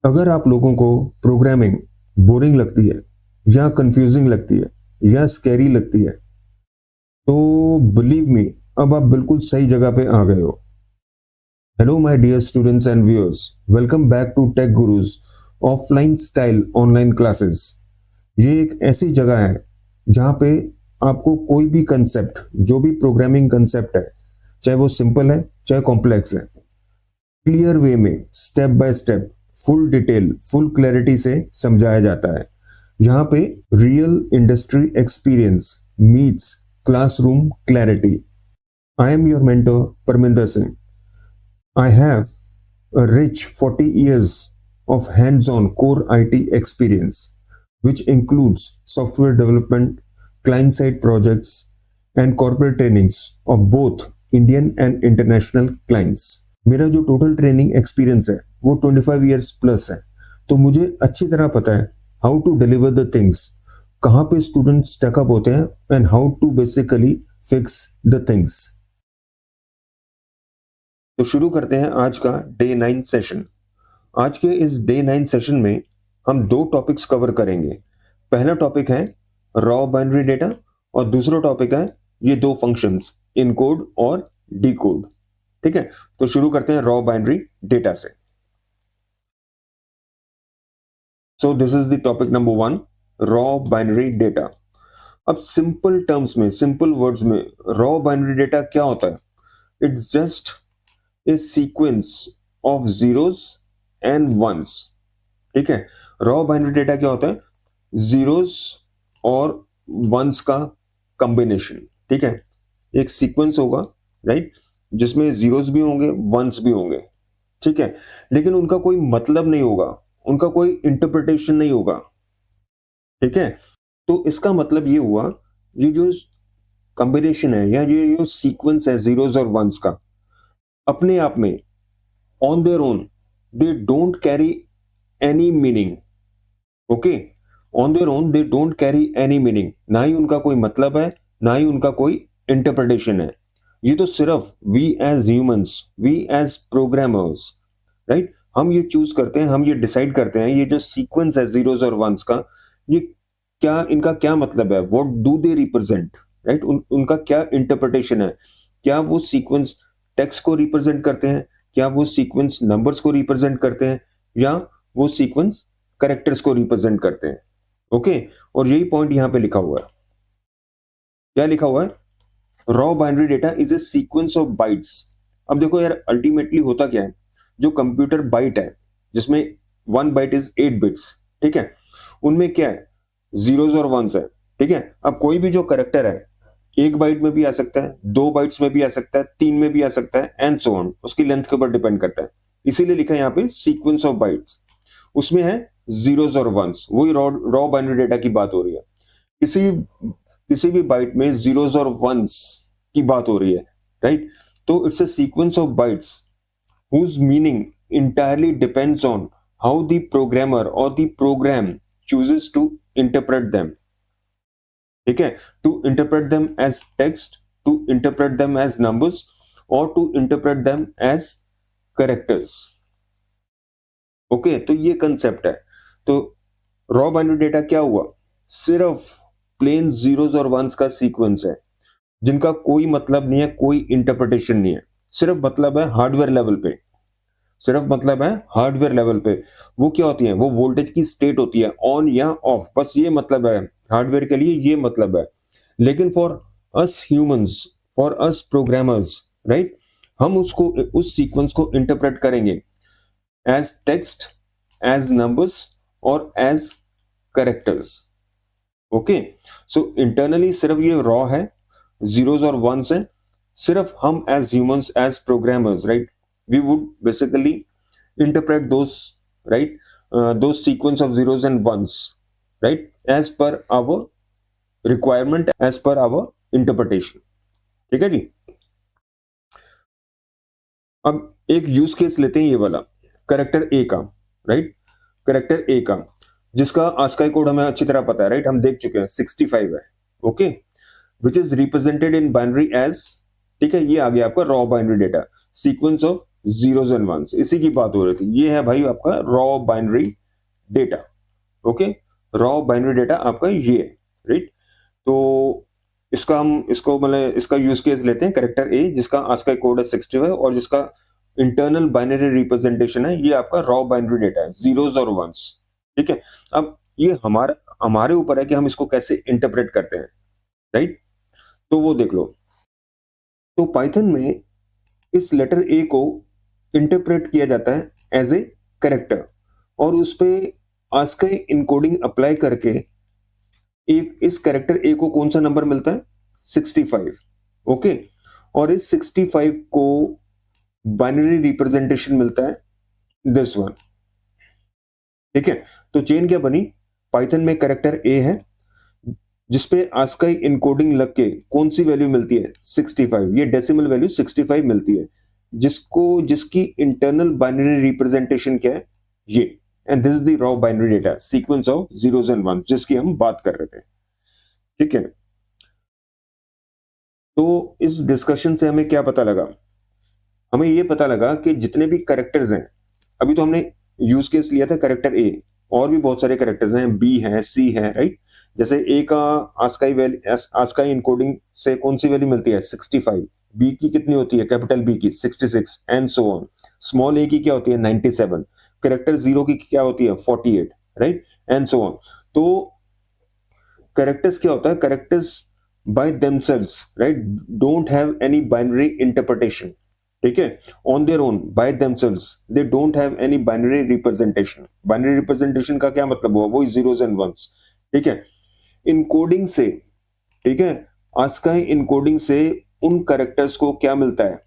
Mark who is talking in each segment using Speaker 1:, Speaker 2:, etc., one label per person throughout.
Speaker 1: अगर आप लोगों को प्रोग्रामिंग बोरिंग लगती है या कंफ्यूजिंग लगती है या स्कैरी लगती है तो बिलीव मी, अब आप बिल्कुल सही जगह पे आ गए हो। Hello my dear students and viewers, welcome back to Tech Gurus offline style online classes. ये एक ऐसी जगह है जहाँ पे आपको कोई भी कंसेप्ट, जो भी प्रोग्रामिंग कंसेप्ट है, चाहे वो सिंपल है चाहे कॉम्प्लेक्स है, क्लियर वे में step by step full detail full clarity से समझाया जाता है। यहाँ पे real industry experience meets classroom clarity. I am your mentor Parminder Singh. I have a rich 40 years of hands-on core IT experience, which includes software development, client-side projects, and corporate trainings of both Indian and international clients. मेरा जो total training experience है वो 25 years plus है, तो मुझे अच्छी तरह पता है how to deliver the things, कहाँ पे स्टूडेंट स्टक अप होते हैं and how to basically fix the things. तो शुरू करते हैं आज का डे 9 सेशन। आज के इस डे 9 सेशन में हम दो टॉपिक्स कवर करेंगे। पहला टॉपिक है रॉ बाइनरी डेटा और दूसरा टॉपिक है ये दो फंक्शंस इनकोड और डीकोड। ठीक है, तो शुरू करते हैं रॉ बाइनरी डेटा से। So this is the topic number 1, raw binary data. अब सिंपल टर्म्स में, सिंपल वर्ड्स में रॉ बाइनरी डेटा क्या होता है? It's just a sequence of zeros and ones. ठीक है, रॉ बाइनरी डेटा क्या होता है? जीरोस और वंस का कॉम्बिनेशन। ठीक है, एक सीक्वेंस होगा, राइट, जिसमें जीरोस भी होंगे वंस भी होंगे। ठीक है, लेकिन उनका कोई मतलब नहीं होगा, उनका कोई इंटरप्रिटेशन नहीं होगा। ठीक है, तो इसका मतलब ये हुआ, ये जो कॉम्बिनेशन है या ये जो सीक्वेंस है जीरोस और वंस का, अपने आप में on their own they don't carry any meaning. Okay, on their own they don't carry any meaning, ना ही उनका कोई मतलब है, ना ही उनका कोई इंटरप्रिटेशन है। ये तो सिर्फ we as humans, we as programmers, right, हम ये चूज करते हैं, हम ये डिसाइड करते हैं ये जो सीक्वेंस है जीरोस और वंस का, ये क्या, इनका क्या मतलब है, what do they represent, right, उनका क्या इंटरप्रिटेशन है। क्या वो सीक्वेंस टेक्स्ट को रिप्रेजेंट करते हैं, क्या वो सीक्वेंस नंबर्स को रिप्रेजेंट करते हैं, या वो सीक्वेंस कैरेक्टर्स को रिप्रेजेंट करते हैं। ओके, और यही पॉइंट यहां पे लिखा हुआ है। क्या लिखा हुआ है? Raw binary data is a sequence of bytes. अब देखो यार, अल्टीमेटली होता क्या है, जो कंप्यूटर बाइट है जिसमें 1 बाइट इज 8 बिट्स, ठीक है, उनमें क्या है, जीरोस और वंस है। ठीक है, अब कोई भी जो कैरेक्टर है 1 बाइट में भी आ सकता है, 2 बाइट्स में भी आ सकता है, 3 में भी आ सकता है, एंड सो ऑन, उसकी लेंथ के ऊपर डिपेंड करता है। इसीलिए लिखा है यहाँ पे सीक्वेंस ऑफ बाइट्स, उसमें है जीरोस और वंस, वही रॉ बाइनरी डेटा की बात हो रही है। किसी भी बाइट में जीरोस और वंस की बात हो रही है, राइट, तो it's a sequence of bytes whose meaning entirely depends on how the programmer or the program chooses to interpret them। ठीक है, to interpret them as text, to interpret them as numbers, और to interpret them as characters. Okay, तो ये concept है। तो raw binary data क्या हुआ? सिर्फ प्लेन जीरोस और वंस का सीक्वेंस है जिनका कोई मतलब नहीं है, कोई इंटरप्रिटेशन नहीं है। सिर्फ मतलब है हार्डवेयर लेवल पे, सिर्फ मतलब है हार्डवेयर लेवल पे। वो क्या होती है? वो वोल्टेज की स्टेट होती है, ऑन या ऑफ, बस ये मतलब है हार्डवेयर के लिए, ये मतलब है। लेकिन for us humans, for us programmers, right, हम उसको, उस सीक्वेंस को इंटरप्रेट करेंगे एज टेक्स्ट, एज नंबर्स और एज कैरेक्टर्स। ओके, सो इंटरनली सिर्फ ये रॉ है, जीरोस और वंस है। सिर्फ हम as humans, as programmers, right, we would basically interpret those, right, those sequence of zeros and ones, right, as per our requirement, as per our interpretation। ठीक है जी। अब एक यूज केस लेते हैं, ये वाला करेक्टर ए का, राइट, करेक्टर ए का जिसका आस्काई कोड हमें अच्छी तरह पता है, राइट, हम देख चुके हैं 65 है। Okay, which is represented in binary as, ठीक है, ये आ गया आपका raw binary data, sequence of zeros and ones, इसी की बात हो रही थी। ये है भाई आपका raw binary data. Okay, raw binary data आपका ये है, राइट। तो इसको मतलब इसका यूज केस लेते हैं कैरेक्टर ए, जिसका आस्काई कोड है 65 और जिसका इंटरनल बाइनरी रिप्रेजेंटेशन है, ये आपका रॉ बाइनरी डेटा है, जीरोस और वंस। ठीक है, अब ये हमारे हमारे ऊपर है कि हम इसको कैसे इंटरप्रेट करते हैं, राइट। तो वो देख लो। तो पाइथन में इस लेटर ए को इंटरप्रेट किया जाता है एज ए कैरेक्टर, और उस पे आस्काई इनकोडिंग अप्लाई करके एक इस कैरेक्टर ए को कौन सा नंबर मिलता है, 65। ओके, और इस 65 को बाइनरी रिप्रेजेंटेशन मिलता है दिस वन। ठीक है, तो चेन क्या बनी, पाइथन में कैरेक्टर ए है जिसपे आस्काई इनकोडिंग लग के कौन सी वैल्यू मिलती है, 65। ये डेसिमल वैल्यू 65 मिलती है, जिसकी इंटरनल बाइनरी रिप्रेजेंटेशन क्या है, ये। And this is the raw binary data sequence of zeros and ones, जिसकी हम बात कर रहे थे। ठीक है, तो इस डिस्कशन से हमें क्या पता लगा, हमें ये पता लगा कि जितने भी कैरेक्टर्स हैं, अभी तो हमने यूज केस लिया था कैरेक्टर ए, और भी बहुत सारे कैरेक्टर्स हैं, बी है, सी है, राइट। जैसे ए का आस्काई इनकोडिंग से कौन सी वैल्यू मिलती है, 65। बी की कितनी होती है, कैपिटल बी की 66, एंड सो ऑन। स्मॉल ए की क्या होती है, 97। कैरेक्टर जीरो की क्या होती है, 48, राइट, एंड सो ऑन। तो कैरेक्टर्स क्या होता है, characters by themselves, right, don't have any binary interpretation. ठीक है, on their own by themselves they don't have any binary representation. Binary representation का क्या मतलब हुआ, वही जीरोस एंड वंस। ठीक है, इनकोडिंग से, ठीक है, आस्काई इनकोडिंग से उन कैरेक्टर्स को क्या मिलता है,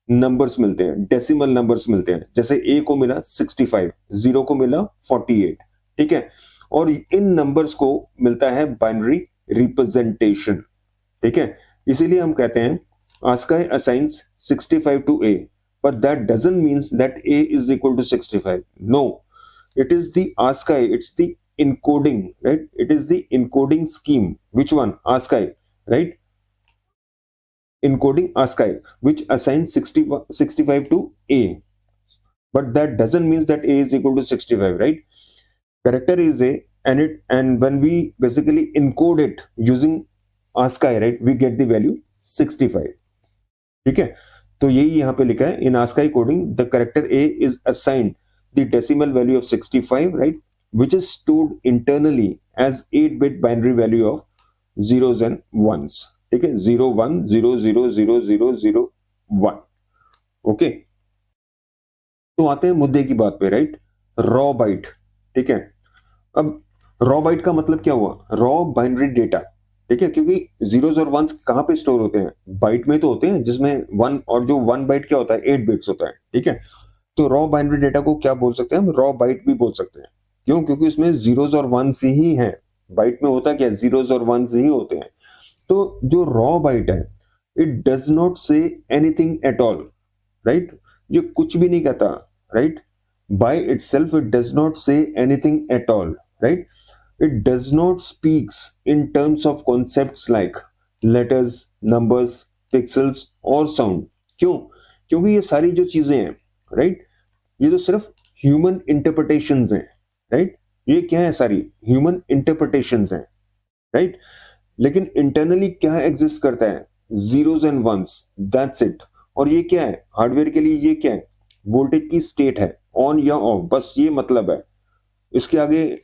Speaker 1: नंबर्स मिलते हैं, डेसिमल नंबर्स मिलते हैं। जैसे ए को मिला 65, जीरो को मिला 48। ठीक है, और इन नंबर्स को मिलता है बाइनरी रिप्रेजेंटेशन। ठीक है, इसीलिए हम कहते हैं ASCII assigns 65 to A, but that doesn't means that a is equal to 65. No, it is the ASCII, it's the encoding, right? It is the encoding scheme. Which one, ASCII, right? Encoding ASCII, which assigns 65 to a, but that doesn't means that a is equal to 65, right? Character is a, and when we basically encode it using ASCII, right, we get the value 65। ठीक है, तो यही यहाँ पे लिखा है, इन ASCII coding the character A is assigned the decimal value of 65, right, which is stored internally as 8-bit binary value of zeros and ones। ठीक है, 0100000001। ओके, तो आते हैं मुद्दे की बात पे, राइट, रॉ बाइट। ठीक है, अब रॉ बाइट का मतलब क्या हुआ, रॉ बाइनरी डेटा। ठीक है, क्योंकि जीरोस और वंस कहाँ पे स्टोर होते हैं, बाइट में तो होते हैं, जिसमें वन, और जो वन बाइट क्या होता है, 8 बिट्स होता है। ठीक है, तो रॉ बाइनरी डेटा को क्या बोल सकते हैं हम, रॉ बाइट भी बोल सकते हैं। क्यों, क्योंकि उसमें जीरोस और वंस ही है। बाइट में होता क्या, जीरोस और वंस ही होते हैं। तो जो रॉ बाइट है, it does not say anything at all, right, ये कुछ भी नहीं कहता, right, by itself it does not say anything at all, right. It does not speaks in terms of concepts like letters, numbers, pixels और sound। क्यों, क्योंकि ये सारी जो चीजें हैं, राइट, ये तो सिर्फ ह्यूमन इंटरप्रिटेशंस हैं, राइट। ये क्या है, सारी ह्यूमन इंटरप्रिटेशंस हैं, राइट। लेकिन इंटरनली क्या एग्जिस्ट करता है, zeros and ones, that's it. और ये क्या है, हार्डवेयर के लिए ये क्या है, वोल्टेज की स्टेट है, ऑन या ऑफ, बस ये मतलब है। इसके आगे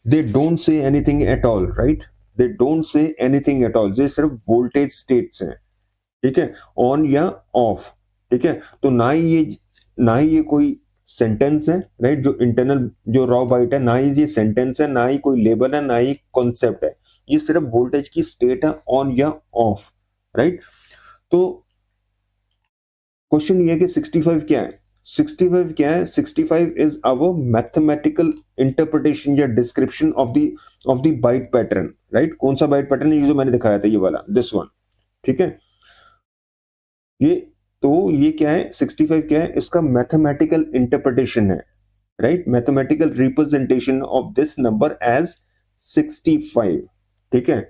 Speaker 1: they don't say anything at all, right? They don't say anything at all, ये सिर्फ वोल्टेज स्टेट्स हैं। ठीक है, ऑन या ऑफ। ठीक है, तो ना ही ये कोई सेंटेंस है, राइट, जो इंटरनल जो रॉ बाइट है, ना ही ये सेंटेंस है, ना ही कोई लेबल है, ना ही कॉन्सेप्ट है। ये सिर्फ वोल्टेज की स्टेट है, ऑन या ऑफ, राइट। तो क्वेश्चन ये है कि 65 क्या है, 65 क्या है, 65 इज अवर मैथमेटिकल इंटरप्रिटेशन या description of the byte pattern, right. कौन सा बाइट पैटर्न, ये जो मैंने दिखाया था, ये वाला, दिस वन। ठीक है, ये, तो ये क्या है, 65 क्या है, इसका मैथमेटिकल इंटरप्रिटेशन है, right, mathematical representation of this number as 65। ठीक है,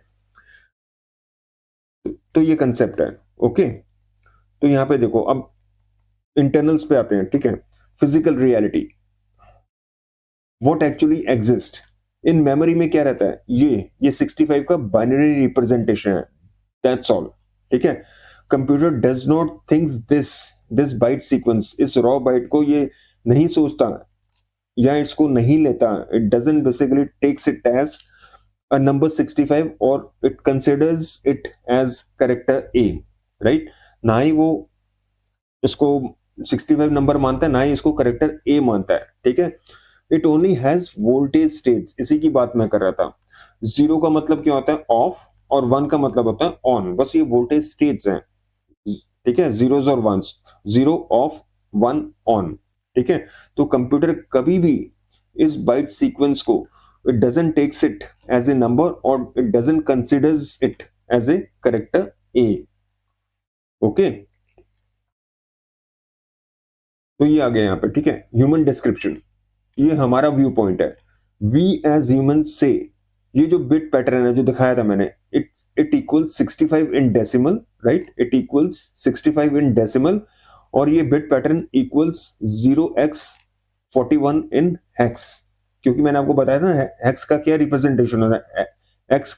Speaker 1: तो ये कंसेप्ट है। ओके, तो यहां पे देखो, अब इंटरनल्स पे आते हैं, ठीक है। Physical reality, what actually exist in memory में क्या रहता है, ये 65 का बाइनरी रिप्रेजेंटेशन है, दैट्स ऑल, ठीक है। Computer does not thinks this byte sequence, इस रॉ बाइट को ये नहीं सोचता या इसको नहीं लेता, it doesn't basically takes it as a number 65 और it considers it as character A, right. ना ही वो इसको 65 नंबर मानता है, ना ही इसको कैरेक्टर ए मानता है, ठीक है। It only has voltage states, इसी की बात मैं कर रहा था। 0 का मतलब क्या होता है, ऑफ, और 1 का मतलब होता है ऑन, बस ये वोल्टेज स्टेट्स हैं, ठीक है, जीरोस और वंस, 0 ऑफ 1 ऑन, ठीक है। तो कंप्यूटर कभी भी इस बाइट सीक्वेंस को, it doesn't takes it as a number और it doesn't considers it as a character a, okay. तो ये आ गया यहाँ पे, ठीक है। ह्यूमन डिस्क्रिप्शन, ये हमारा व्यू पॉइंट है। वी एज ह्यूमन से, ये जो बिट पैटर्न है जो दिखाया था मैंने, it equals 65 in decimal, right, it equals 65 in decimal, और ये बिट पैटर्न इक्वल्स 0x41 इन हेक्स, क्योंकि मैंने आपको बताया था हेक्स का क्या रिप्रेजेंटेशन होता है, एक्स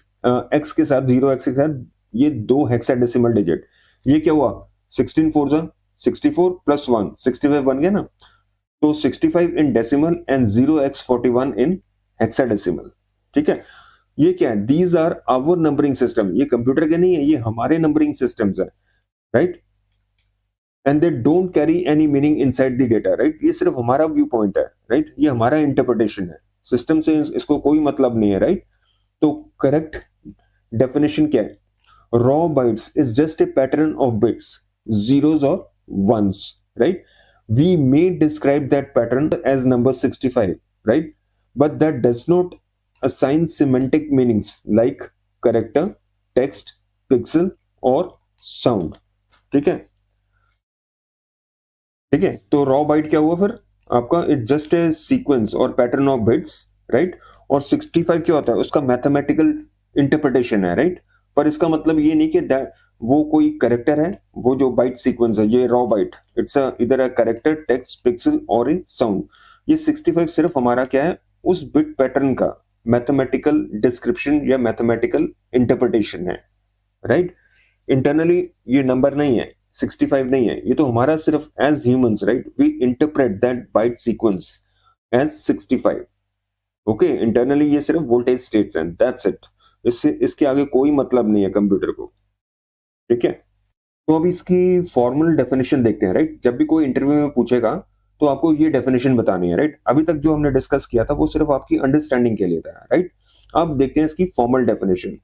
Speaker 1: एक्स के साथ 0x के साथ ये 2 हेक्साडेसिमल डिजिट, ये क्या हुआ, 16 4 जा 64 प्लस 1 65 बन गया ना। तो 65 in decimal and 0x41 in hexadecimal, ठीक है। ये क्या है, these are our numbering system, ये कंप्यूटर के नहीं है, ये हमारे नंबरिंग सिस्टम्स है, right. And they don't carry any meaning inside the data, right. ये सिर्फ हमारा व्यू पॉइंट है, राइट, ये हमारा इंटरप्रिटेशन है, सिस्टम से इसको कोई मतलब नहीं है, राइट। तो करेक्ट डेफिनेशन क्या है, raw bytes is just a pattern of bits, zeros और ones, right. We may describe that pattern as number 65, right? But that does not assign semantic meanings like character, text, pixel or sound. ठीक है, ठीक है। तो raw bite क्या हुआ फिर आपका, इट जस्ट ए सीक्वेंस और पैटर्न ऑफ बिट्स, राइट। और 65 क्या होता है, उसका मैथमेटिकल इंटरप्रिटेशन है, राइट। पर इसका मतलब ये नहीं कि वो कोई करेक्टर है, वो जो बाइट सीक्वेंस है, ये रॉ बाइट, इट्स इधर अ करेक्टर, टेक्स्ट, पिक्सल और ए साउंड। ये 65 सिर्फ हमारा क्या है, उस बिट पैटर्न का मैथमेटिकल डिस्क्रिप्शन या मैथमेटिकल इंटरप्रिटेशन है, राइट। इंटरनली ये नंबर नहीं है, 65 नहीं है, ये तो हमारा सिर्फ as humans, right, we interpret that byte sequence as 65, okay. Internally ये सिर्फ वोल्टेज स्टेट्स हैं, दैट्स इट, इससे इसके आगे कोई मतलब नहीं है कंप्यूटर को, ठीक है। तो अब इसकी फॉर्मल डेफिनेशन देखते हैं, राइट। जब भी कोई इंटरव्यू में पूछेगा तो आपको ये डेफिनेशन बतानी है, राइट। अभी तक जो हमने डिस्कस किया था वो सिर्फ आपकी अंडरस्टैंडिंग के लिए था, राइट। अब देखते हैं इसकी formal definition.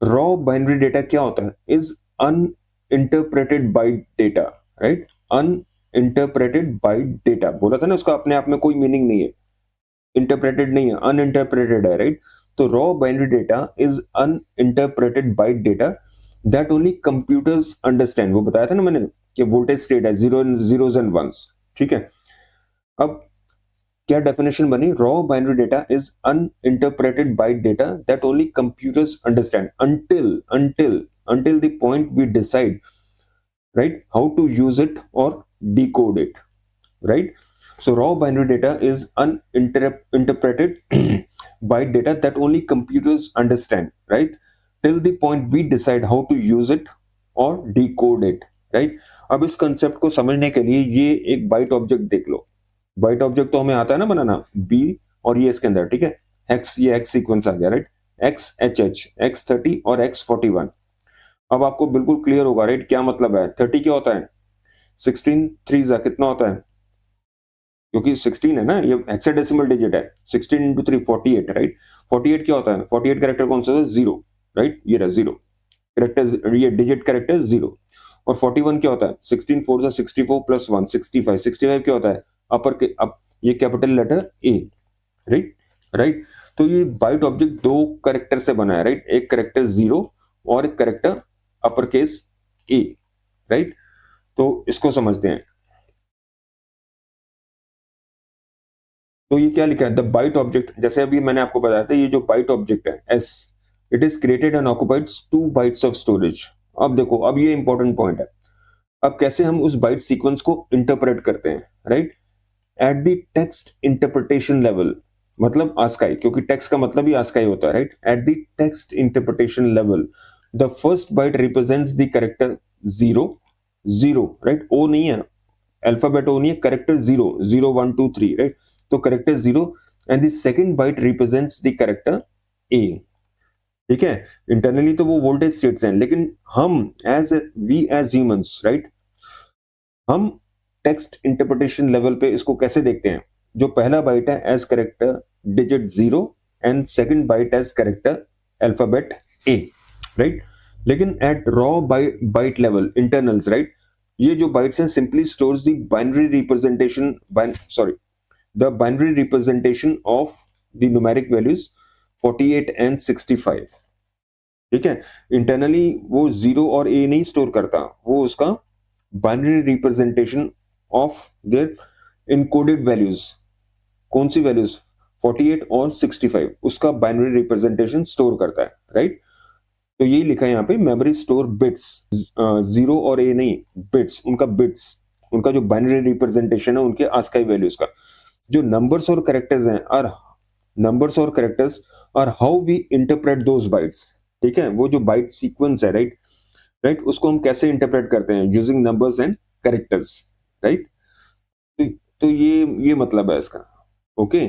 Speaker 1: Raw binary data क्या होता है, is uninterpreted byte data, right. Uninterpreted byte data बोला था ना, उसका अपने आप में कोई मीनिंग नहीं है, इंटरप्रेटेड नहीं है, अनइंटरप्रेटेड है, राइट। तो raw binary data is uninterpreted byte data that only computers understand, वो बताया था ना मैंने कि वोल्टेज स्टेट है, जीरोस एंड वंस, ठीक है। अब क्या डेफिनेशन बनी, raw binary data is uninterpreted byte data that only computers understand until the point we decide, right, how to use it or decode it, right. So raw binary data is uninterpreted byte data that only computers understand, right, till the point we decide how to use it or decode it, right. अब इस concept को समझने के लिए ये एक bite object देख लो। Bite object तो हमें आता है ना बनाना, बी और ये इसके अंदर, ठीक है। एक्स, ये एक्स सीक्वेंस आ गया, right, x H H, X30 और X41। अब आपको बिल्कुल क्लियर होगा, राइट, क्या मतलब है। 30 क्या होता है, 16 3 जा कितना होता है, क्योंकि 16 है ना, ये हेक्साडेसिमल डिजिट है, 16 इंटू 3 48, राइट। 48 क्या होता है, 48 कैरेक्टर कौन सा है, 0, राइट, ये रहा 0 कैरेक्टर, ये डिजिट कैरेक्टर 0। और 41 क्या होता है, 16 4 जा 64 प्लस 1 65, 65 क्या होता है, अपर के अब ये capital letter A, right, right. तो ये बाइट ऑब्जेक्ट दो कैरेक्टर से बना है, राइट, एक कैरेक्टर 0 और एक कैरेक्टर अपर केस ए, राइट। तो इसको समझते हैं। तो ये क्या लिखा है, द बाइट ऑब्जेक्ट, जैसे अभी मैंने आपको बताया था, ये जो बाइट ऑब्जेक्ट है S, it is created and occupieds 2 bytes of storage. अब देखो, अब ये इंपॉर्टेंट पॉइंट है, अब कैसे हम उस बाइट सीक्वेंस को इंटरप्रेट करते हैं, right? At the text interpretation level, मतलब आस्काई, क्योंकि टेक्स्ट का मतलब ही आस्काई होता है, right? At the text interpretation level the first byte represents the character zero, zero, right? O नहीं है, अल्फाबेट ओ नहीं है, character zero, zero one two three, right? तो character zero and the second byte represents the character A, ठीक है? Internally तो वो voltage states हैं, लेकिन हम एज ह्यूमंस, राइट, हम टेक्स्ट इंटरप्रिटेशन लेवल पे इसको कैसे देखते हैं? जो पहला बाइट है as character digit zero and second byte as character alphabet A, right? लेकिन at raw byte level internals, right, ये जो बाइट्स हैं simply stores the binary representation, sorry, the binary representation of the numeric values 48 and 65, ठीक है? Internally वो zero और ए नहीं store करता, वो उसका binary representation of their encoded values, कौन सी वैल्यूज? 48 और 65, उसका बाइनरी रिप्रेजेंटेशन स्टोर करता है, राइट? तो यही लिखा है यहाँ पे, मेमोरी स्टोर बिट्स, जीरो और ए नहीं, बिट्स, उनका बिट्स, उनका जो बाइनरी रिप्रेजेंटेशन है उनके आस्काई वैल्यूज का। जो नंबर्स और कैरेक्टर्स हैं आर नंबर्स और characters are how we interpret those bytes, ठीक है? वो जो बाइट सीक्वेंस है, राइट, राइट, उसको हम कैसे इंटरप्रेट करते हैं? Using numbers and characters, right? तो ये मतलब है इसका, ओके?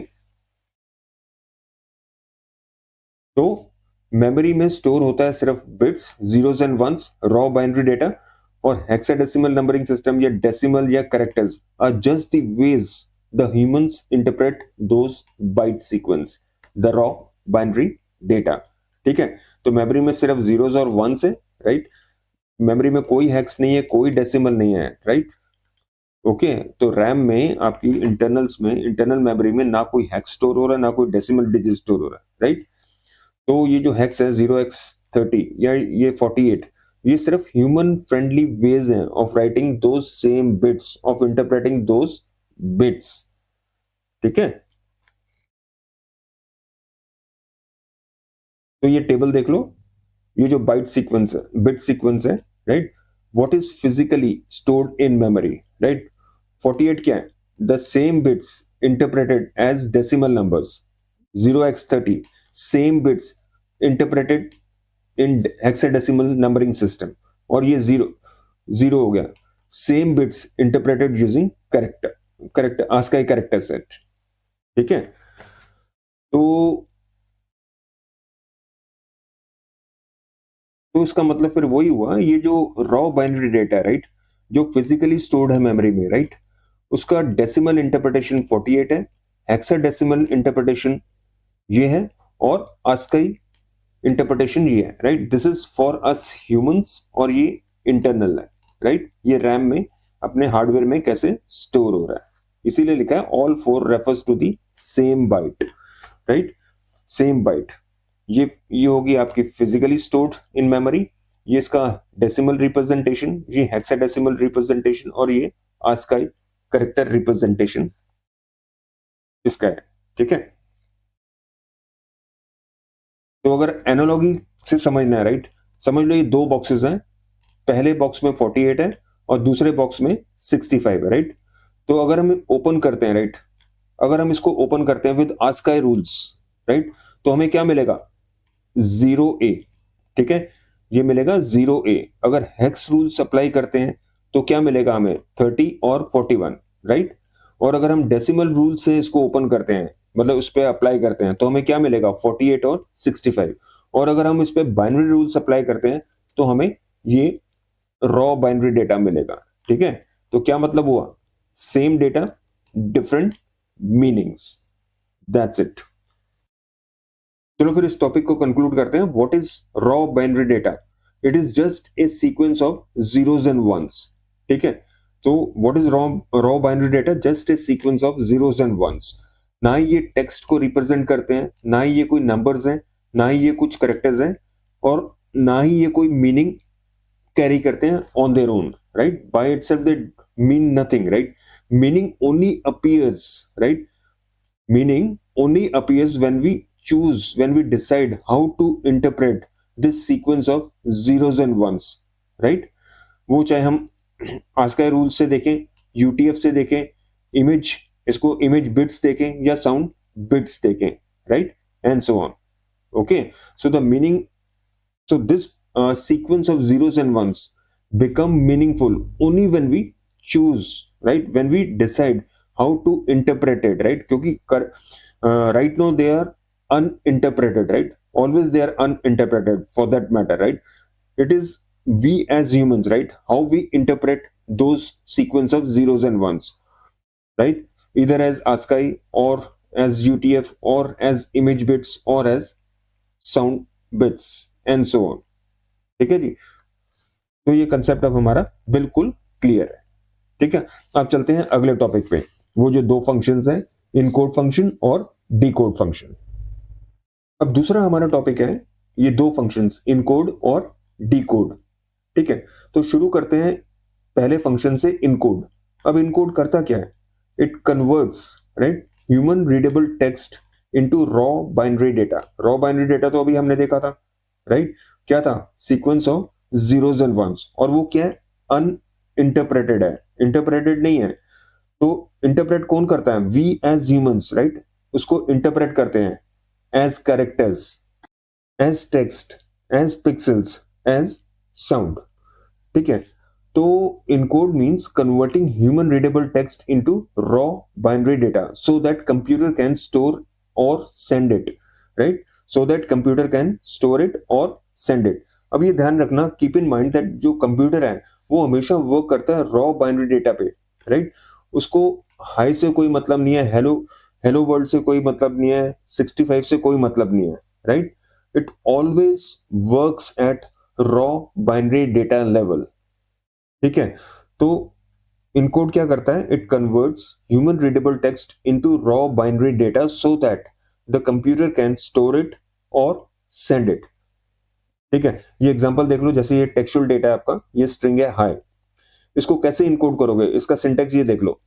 Speaker 1: तो मेमोरी में स्टोर होता है सिर्फ bits, zeros and ones, raw binary data, और हेक्साडेसिमल नंबरिंग सिस्टम या डेसिमल या characters are just the ways the humans interpret those byte sequence, the raw binary data, ठीक है? तो मेमोरी में सिर्फ जीरोस और वंस है, राइट? मेमोरी में कोई हेक्स नहीं है, कोई डेसिमल नहीं है, राइट? ओके, तो रैम में आपकी इंटरनल्स में, इंटरनल मेमोरी में ना कोई हेक्स स्टोर हो रहा है, ना कोई डेसिमल डिजिट स्टोर हो रहा है, राइट? तो ये जो हेक्स है 0x30 या ये 48, ये सिर्फ ह्यूमन फ्रेंडली वेज हैं of writing those same bits, of interpreting those bits, ठीक है? तो ये टेबल देख लो, ये जो बाइट सीक्वेंस है, बिट सीक्वेंस है, right? What is physically stored in memory, right? 48 क्या है? The same bits interpreted as decimal numbers, 0x30 same bits interpreted in hexadecimal numbering system, और ये जीरो, जीरो हो गया, same bits interpreted using character, character ASCII character set, ठीक है? तो इसका मतलब फिर वही हुआ, ये जो रॉ बाइनरी डेटा, राइट, जो फिजिकली स्टोर्ड है मेमोरी में, राइट, उसका डेसिमल इंटरप्रिटेशन 48 है, हेक्साडेसिमल इंटरप्रिटेशन ये है, और आस्काई इंटरप्रिटेशन ये है, right? This is for us humans, और ये इंटरनल है, राइट? ये रैम में अपने हार्डवेयर में कैसे स्टोर हो रहा है, इसीलिए लिखा है all four refers to the same byte, right? Same byte, ये होगी आपकी फिजिकली स्टोर्ड इन मेमोरी, ये इसका डेसिमल रिप्रेजेंटेशन, ये हेक्साडेसिमल रिप्रेजेंटेशन, और ये आस्काई करेक्टर रिप्रेजेंटेशन इसका है, ठीक है? तो अगर एनालॉगी से समझना है, राइट, समझ लो ये दो बॉक्सेस हैं, पहले बॉक्स में 48 है और दूसरे बॉक्स में 65 है, राइट? तो अगर हम ओपन करते हैं, राइट, अगर हम इसको ओपन करते हैं विद आस्काई रूल्स, राइट, तो हमें क्या मिलेगा? 0A, ठीक है? ये मिलेगा 0A। अगर हेक्स रूल्स अप्लाई करते हैं तो क्या मिलेगा हमें? 30 और 41, राइट? और अगर हम डेसिमल रूल से इसको ओपन करते हैं, मतलब उस पर अप्लाई करते हैं, तो हमें क्या मिलेगा? 48 और 65। और अगर हम इस पर बाइनरी रूल्स अप्लाई करते हैं तो हमें ये रॉ बाइनरी डेटा मिलेगा, ठीक है? तो क्या मतलब हुआ? Same data, different meanings, that's it. चलो फिर इस टॉपिक को कंक्लूड करते हैं। What is raw binary data? It is just a sequence of zeros and ones, ठीक है? तो what is raw binary data? Just a sequence of zeros and ones. ना ही ये टेक्स्ट को रिप्रेजेंट करते हैं, ना ही ये कोई नंबर्स हैं, ना ही ये कुछ करेक्टर्स हैं, और ना ही ये कोई मीनिंग कैरी करते हैं on their own, right? By itself they mean nothing, right? Meaning only appears, right? Meaning only appears when we choose, when we decide how to interpret this sequence of zeros and ones, right? वो चाहे हम ASCII rule से देखें, UTF से देखें, image, इसको image bits देखें या साउंड बिट्स देखें, right, and so on. Okay, so the meaning, so this sequence of zeros and ones become meaningful only when we choose, right, when we decide how to interpret it, right, क्योंकि right now they are uninterpreted, right, always they are uninterpreted for that matter, right. It is we as humans, right, how we interpret those sequence of zeros and ones, right, either as ASCII or as UTF or as image bits or as sound bits and so on. ठीक है जी. तो ये concept अब हमारा बिल्कुल clear है. ठीक है, अब चलते हैं अगले टॉपिक पे. वो जो दो फंक्शंस हैं, इनकोड फंक्शन और डीकोड फंक्शन. अब दूसरा हमारा टॉपिक है ये दो फंक्शंस, इनकोड और डीकोड. ठीक है, तो शुरू करते हैं पहले फंक्शन से, इनकोड. अब इनकोड करता क्या है? It converts, right, human readable text into raw binary data. Raw binary data तो अभी हमने देखा था, राइट, क्या था? Sequence of zeros and ones. और वो क्या है? अनइंटरप्रेटेड है, इंटरप्रेटेड नहीं है. तो इंटरप्रेट कौन करता है? वी एज ह्यूमंस, राइट, उसको इंटरप्रेट करते हैं as characters, as text, as pixels, as sound. ठीक है, तो encode means converting human readable text into raw binary data so that computer can store और send it, right, so that computer can store it और send it. अब ये ध्यान रखना, keep in mind that जो कंप्यूटर है वो हमेशा वर्क करता है रॉ बाइनरी डेटा पे, राइट. उसको हाई से कोई मतलब नहीं है, हेलो हेलो वर्ल्ड से कोई मतलब नहीं है, 65 से कोई मतलब नहीं है, right. It always works at raw binary data level. ठीक है, तो इनकोड क्या करता है? It converts human readable text into raw binary data so that the computer can store it और सेंड इट. ठीक है, ये एग्जांपल देख लो. जैसे ये टेक्सचुअल डेटा है आपका, ये स्ट्रिंग है हाई. इसको कैसे इनकोड करोगे? इसका सिंटेक्स ये देख लो.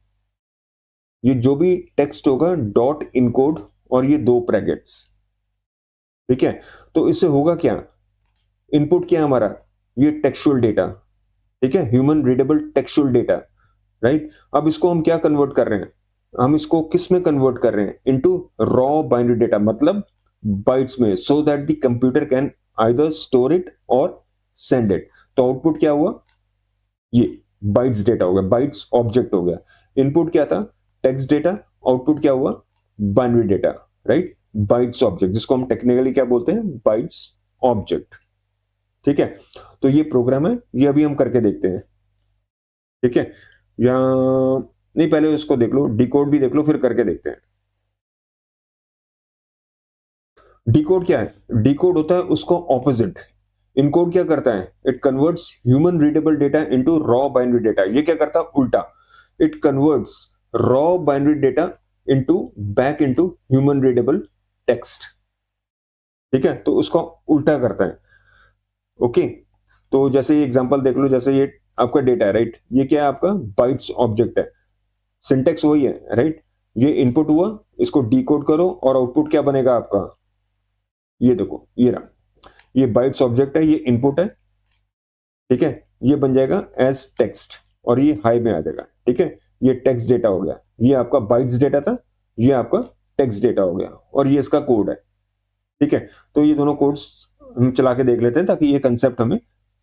Speaker 1: ये जो भी टेक्स्ट होगा, डॉट इनकोड और ये दो ब्रैकेट्स. ठीक है, तो इससे होगा क्या? इनपुट क्या है हमारा? ये टेक्सचुअल डेटा. ठीक है, human readable textual data, right. अब इसको हम क्या कन्वर्ट कर रहे हैं? हम इसको किस में कन्वर्ट कर रहे हैं? इनटू रॉ बाइनरी डेटा, मतलब बाइट्स में, so that the computer can either store it और सेंड इट. तो आउटपुट क्या हुआ? ये बाइट्स डेटा हो गया, बाइट्स ऑब्जेक्ट हो गया. इनपुट क्या था? Text data. आउटपुट क्या हुआ? Binary data, right, bytes object, जिसको हम टेक्निकली क्या बोलते हैं? Bytes object. ठीक है, तो ये प्रोग्राम है, ये अभी हम करके देखते हैं. ठीक है, या नहीं, पहले उसको देख लो, डिकोड भी देख लो, फिर करके देखते हैं. डिकोड क्या है? डिकोड होता है उसको ऑपोजिट. इनकोड क्या करता है? It converts human readable data into raw binary data. ये क्या करता है? उल्टा. It converts raw binary data into back into human readable text. ठीक है, तो उसको उल्टा करता है. ओके, तो जैसे ये एग्जांपल देख लो. जैसे ये आपका डेटा है, राइट, ये क्या है? आपका बाइट्स ऑब्जेक्ट है. सिंटेक्स वही है, राइट. ये इनपुट हुआ, इसको डिकोड करो और आउटपुट क्या बनेगा आपका? ये देखो, ये रहा, ये बाइट्स ऑब्जेक्ट है, ये इनपुट है. ठीक है, ये बन जाएगा एज टेक्स्ट और ये हाई में आ जाएगा. ठीक है, ये टेक्स्ट डेटा हो गया. ये आपका बाइट्स डेटा था, ये आपका टेक्स्ट डेटा हो गया, और ये इसका कोड है. ठीक है, तो ये दोनों कोड्स हम चला के देख लेते हैं ताकि ये कंसेप्ट हमें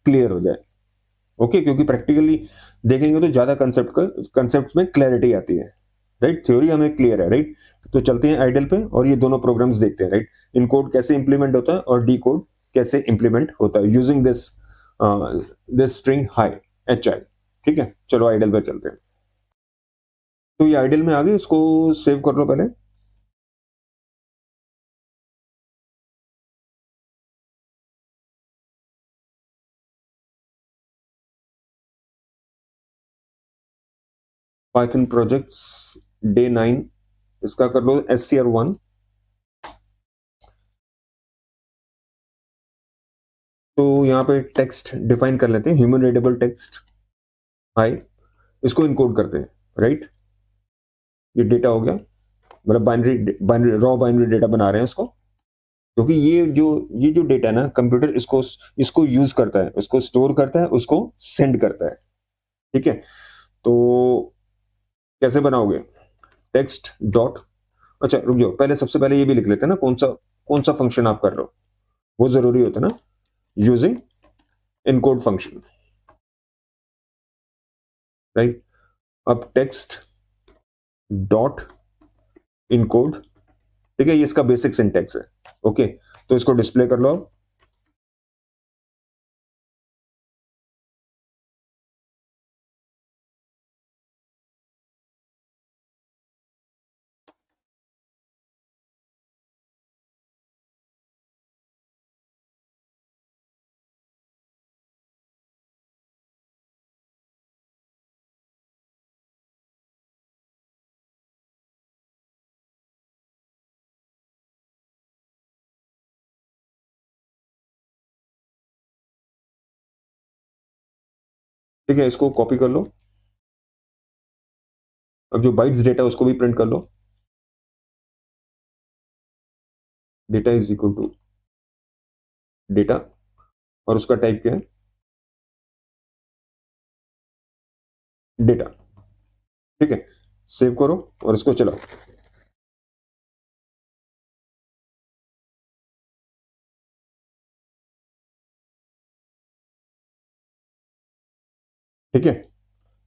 Speaker 1: क्लियर हो जाए. ओके, क्योंकि प्रैक्टिकली देखेंगे तो ज्यादा कंसेप्ट में क्लैरिटी आती है, राइट. थ्योरी हमें क्लियर है, राइट. तो चलते हैं आइडल पे और ये दोनों प्रोग्राम्स देखते हैं, राइट. इनकोड कैसे इंप्लीमेंट होता है और डीकोड कैसे इंप्लीमेंट होता है using this string high, HI. ठीक है, चलो आइडल पे चलते हैं. तो ये आइडल में आ गए, इसको सेव कर लो पहले. पाइथन प्रोजेक्ट्स डे 9, इसका कर लो SCR1. तो यहाँ पे टेक्स्ट डिफाइन कर लेते हैं, ह्यूमन रीडेबल टेक्स्ट हाई. इसको इनकोड करते हैं, राइट. ये डेटा हो गया, मतलब बाइनरी रॉ बाइनरी डेटा बना रहे हैं इसको, क्योंकि ये जो डेटा है ना, कंप्यूटर इसको यूज करता है, उसको स्टोर करता है, उसको सेंड करता है. ठीक है, तो कैसे बनाओगे? टेक्स्ट डॉट, अच्छा रुक जाओ, पहले सबसे पहले ये भी लिख लेते हैं ना, कौन सा फंक्शन आप कर रहे हो, वो जरूरी होता है ना। Using encode function, right. अब टेक्स्ट डॉट इनकोड, ठीक है, ये इसका बेसिक सिंटेक्स है। ओके, तो इसको डिस्प्ले कर लो आप। ठीक है, इसको कॉपी कर लो। अब जो बाइट्स डेटा उसको भी प्रिंट कर लो। Data is equal to data, और उसका टाइप क्या है? डेटा। ठीक है, सेव करो और इसको चलाओ। ठीक है,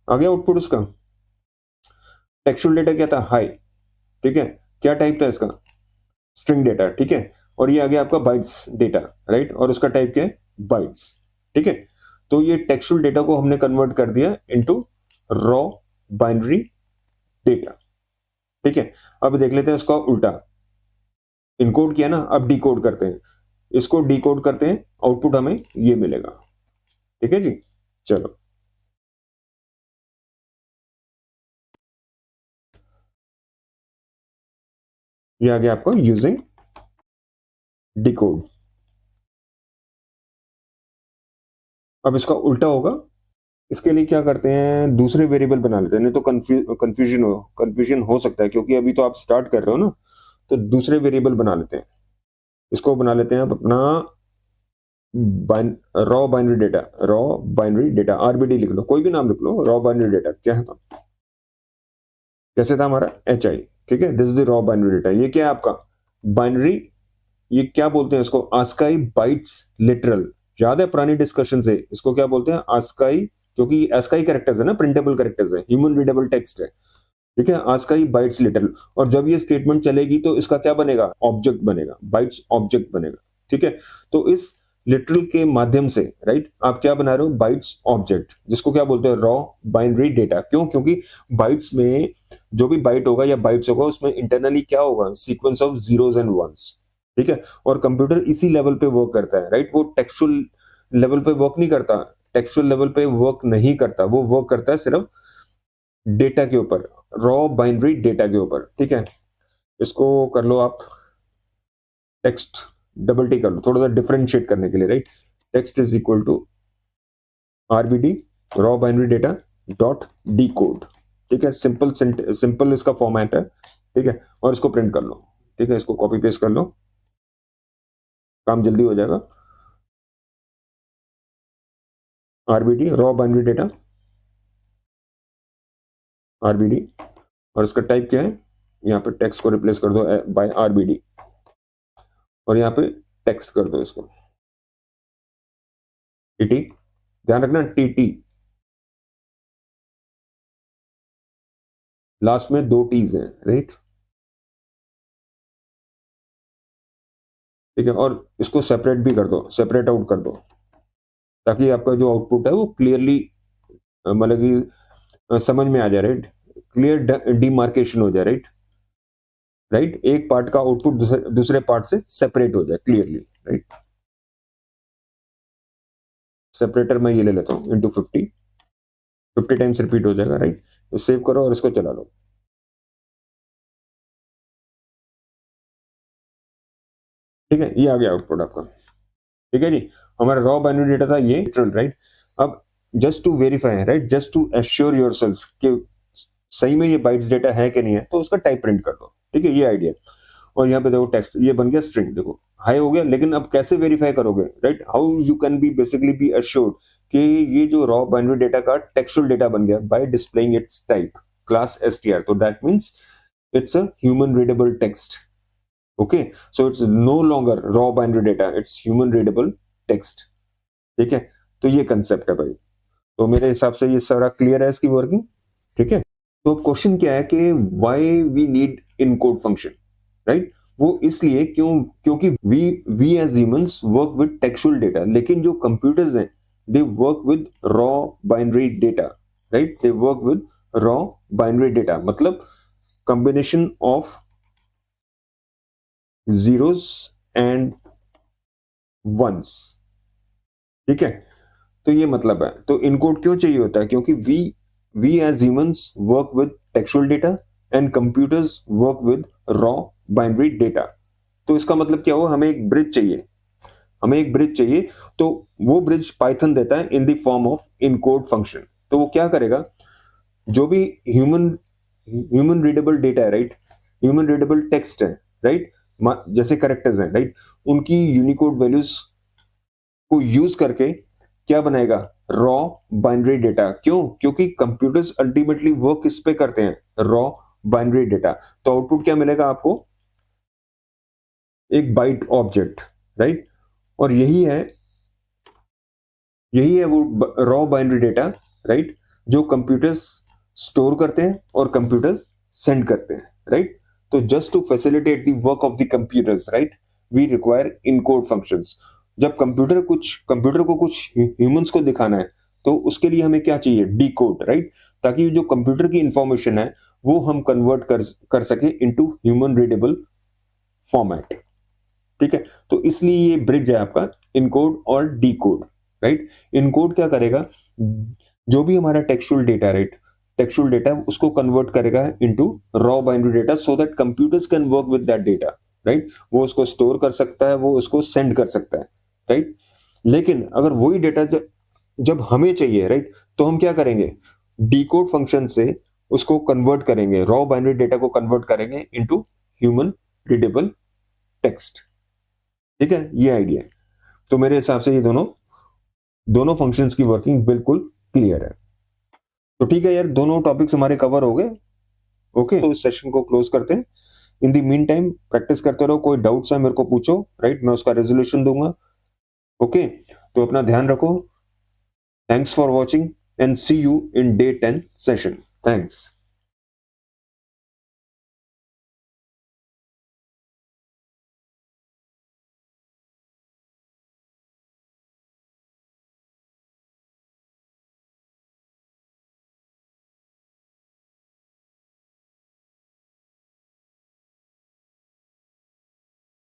Speaker 1: आ गया आउटपुट उसका। टेक्सचुअल डेटा क्या था? हाई। ठीक है, क्या टाइप था इसका? String data. ठीक है, और ये आ गया आपका बाइट्स डेटा, राइट, और उसका टाइप क्या है? बाइट्स। ठीक है, तो ये टेक्सचुअल डेटा को हमने कन्वर्ट कर दिया इनटू रॉ बाइनरी डेटा। ठीक है, अब देख लेते हैं उसका उल्टा। इनकोड किया ना, अब डिकोड करते हैं, इसको डिकोड करते हैं, आउटपुट हमें ये मिलेगा। ठीक है जी, चलो। ये आ गया आपको यूजिंग डिकोड। अब इसका उल्टा होगा। इसके लिए क्या करते हैं, दूसरे वेरिएबल बना लेते हैं, नहीं तो कंफ्यूजन हो सकता है, क्योंकि अभी तो आप स्टार्ट कर रहे हो ना, तो दूसरे वेरिएबल बना लेते हैं। इसको बना लेते हैं आप अपना raw binary data. Raw binary data, RBD लिख लो, कोई भी नाम लिख लो। रॉ बाइनरी डेटा क्या है था, कैसे था हमारा? H I. ठीक है, this is the raw binary data. ये क्या है आपका? बाइनरी। ये क्या बोलते हैं इसको? ASCII bytes literal. याद है पुरानी डिस्कशन से, इसको क्या बोलते हैं? आस्काई, क्योंकि आस्काई कैरेक्टर्स है ना, प्रिंटेबल कैरेक्टर्स है, ह्यूमन रीडेबल टेक्स्ट है। ठीक है, आस्काई बाइट्स लिटरल। और जब ये स्टेटमेंट चलेगी तो इसका क्या बनेगा? ऑब्जेक्ट बनेगा, बाइट्स ऑब्जेक्ट बनेगा। ठीक है, तो इस लिटरल के माध्यम से, राइट, आप क्या बना रहे हो? बाइट्स ऑब्जेक्ट, जिसको क्या बोलते हैं? Raw binary data. क्यों? क्योंकि बाइट्स में जो भी बाइट होगा या बाइट्स होगा, उसमें इंटरनली क्या होगा? Sequence of zeros and ones. ठीक है, और कंप्यूटर इसी लेवल पे वर्क करता है, राइट। वो टेक्सचुअल लेवल पे वर्क नहीं करता, टेक्सचुअल लेवल पे वर्क नहीं करता, वो वर्क करता है सिर्फ डेटा के ऊपर, रॉ बाइनरी डेटा के ऊपर। ठीक है, इसको कर लो आप टेक्स्ट, डबल टी कर लो थोड़ा सा डिफरेंशिएट करने के लिए, right. Text is equal to RBD raw binary data dot decode. ठीक है, सिंपल सिंपल इसका फॉर्मेट है। ठीक है, और इसको प्रिंट कर लो। ठीक है, इसको कॉपी पेस्ट कर लो, काम जल्दी हो जाएगा। RBD raw binary data, RBD, और इसका टाइप क्या है? यहाँ पे टेक्स्ट को रिप्लेस कर दो बाय आरबीडी, और यहाँ पे टेक्स्ट कर दो इसको टीटी। ध्यान रखना टीटी, लास्ट में दो टीज हैं, राइट। ठीक है, और इसको सेपरेट भी कर दो, सेपरेट आउट कर दो, ताकि आपका जो आउटपुट है वो क्लियरली, मतलब कि समझ में आ जाए, राइट। क्लियर डिमार्केशन हो जाए, राइट। राइट, एक पार्ट का आउटपुट दूसरे पार्ट से सेपरेट हो जाए क्लियरली, राइट। सेपरेटर में ये ले लेता हूँ इंटू 50, 50 टाइम्स रिपीट हो जाएगा, राइट। तो सेव करो और इसको चला लो। ठीक है, ये आ गया आउटपुट आपका। ठीक है जी, हमारा रॉ बाइनरी डेटा था ये, राइट। अब just to verify, right, just to assure yourselves कि सही में ये बाइट्स डेटा है कि नहीं है, तो उसका टाइप प्रिंट कर दो। ठीक है, ये आइडिया। और यहाँ पे देखो टेक्स्ट, ये बन गया स्ट्रिंग, देखो हाई हो गया। लेकिन अब कैसे वेरीफाई करोगे, right? How you can be basically be assured कि ये जो रॉ बाइनरी डेटा का टेक्सचुअल डेटा बन गया? By displaying its type class str, तो that means it's a human readable text. Okay, so it's no longer raw binary data, it's human readable text. ठीक है, तो ये कंसेप्ट है भाई। तो मेरे हिसाब से ये सारा क्लियर है इसकी वर्किंग। ठीक है, तो क्वेश्चन क्या है कि why we need encode function, right? वो इसलिए क्योंकि we as humans work with textual data, लेकिन जो कंप्यूटर्स हैं they work with raw binary data, right? They work with raw binary data, मतलब combination of zeros and ones। ठीक है, तो ये मतलब है। तो इनकोड क्यों चाहिए होता है? क्योंकि we as humans work with textual data and computers work with raw binary data. तो इसका मतलब क्या हुआ? हमें एक ब्रिज चाहिए, हमें एक ब्रिज चाहिए। तो वो ब्रिज पाइथन देता है in the form of encode function. तो वो क्या करेगा? जो भी ह्यूमन रीडेबल डेटा है, राइट, ह्यूमन रीडेबल टेक्स्ट है, राइट, जैसे कैरेक्टर्स हैं, राइट, उनकी यूनिकोड वैल्यूज को यूज करके क्या बनाएगा? Raw binary data. क्यों? क्योंकि कंप्यूटर्स अल्टीमेटली वर्क किस पे करते हैं? Raw binary data. तो आउटपुट क्या मिलेगा आपको? एक बाइट ऑब्जेक्ट, राइट? और यही है वो रॉ बाइनरी डेटा, राइट, जो कंप्यूटर्स स्टोर करते हैं और कंप्यूटर्स सेंड करते हैं, राइट? तो just to facilitate the work of the computers, right, we require encode functions. जब कंप्यूटर को कुछ ह्यूमंस को दिखाना है तो उसके लिए हमें क्या चाहिए? डीकोड, राइट, ताकि जो कंप्यूटर की इंफॉर्मेशन है वो हम कन्वर्ट कर सके इनटू ह्यूमन रीडेबल फॉर्मेट। ठीक है, तो इसलिए ये ब्रिज है आपका इनकोड और डीकोड, राइट? इनकोड क्या करेगा? जो भी हमारा textual data, right, textual data उसको कन्वर्ट करेगा into raw binary data so that computers can work with that data, right? वो उसको स्टोर कर सकता है, वो उसको सेंड कर सकता है, राइट? लेकिन अगर वही डेटा जब हमें चाहिए, राइट, तो हम क्या करेंगे? डीकोड फंक्शन से उसको कन्वर्ट करेंगे, रॉ बाइनरी डेटा को कन्वर्ट करेंगे इनटू ह्यूमन रीडेबल टेक्स्ट। ठीक है, ये आइडिया है। तो मेरे हिसाब से ये दोनों फंक्शंस की वर्किंग बिल्कुल क्लियर है। तो ठीक है यार, दोनों टॉपिक्स हमारे कवर हो गए। ओके, तो इस सेशन को क्लोज करते हैं। In the mean time practice करते रहो, कोई डाउट्स है मेरे को पूछो, राइट, मैं उसका रेजोल्यूशन दूंगा। ओके, तो अपना ध्यान रखो। Thanks for watching and see you in day 10 session. Thanks.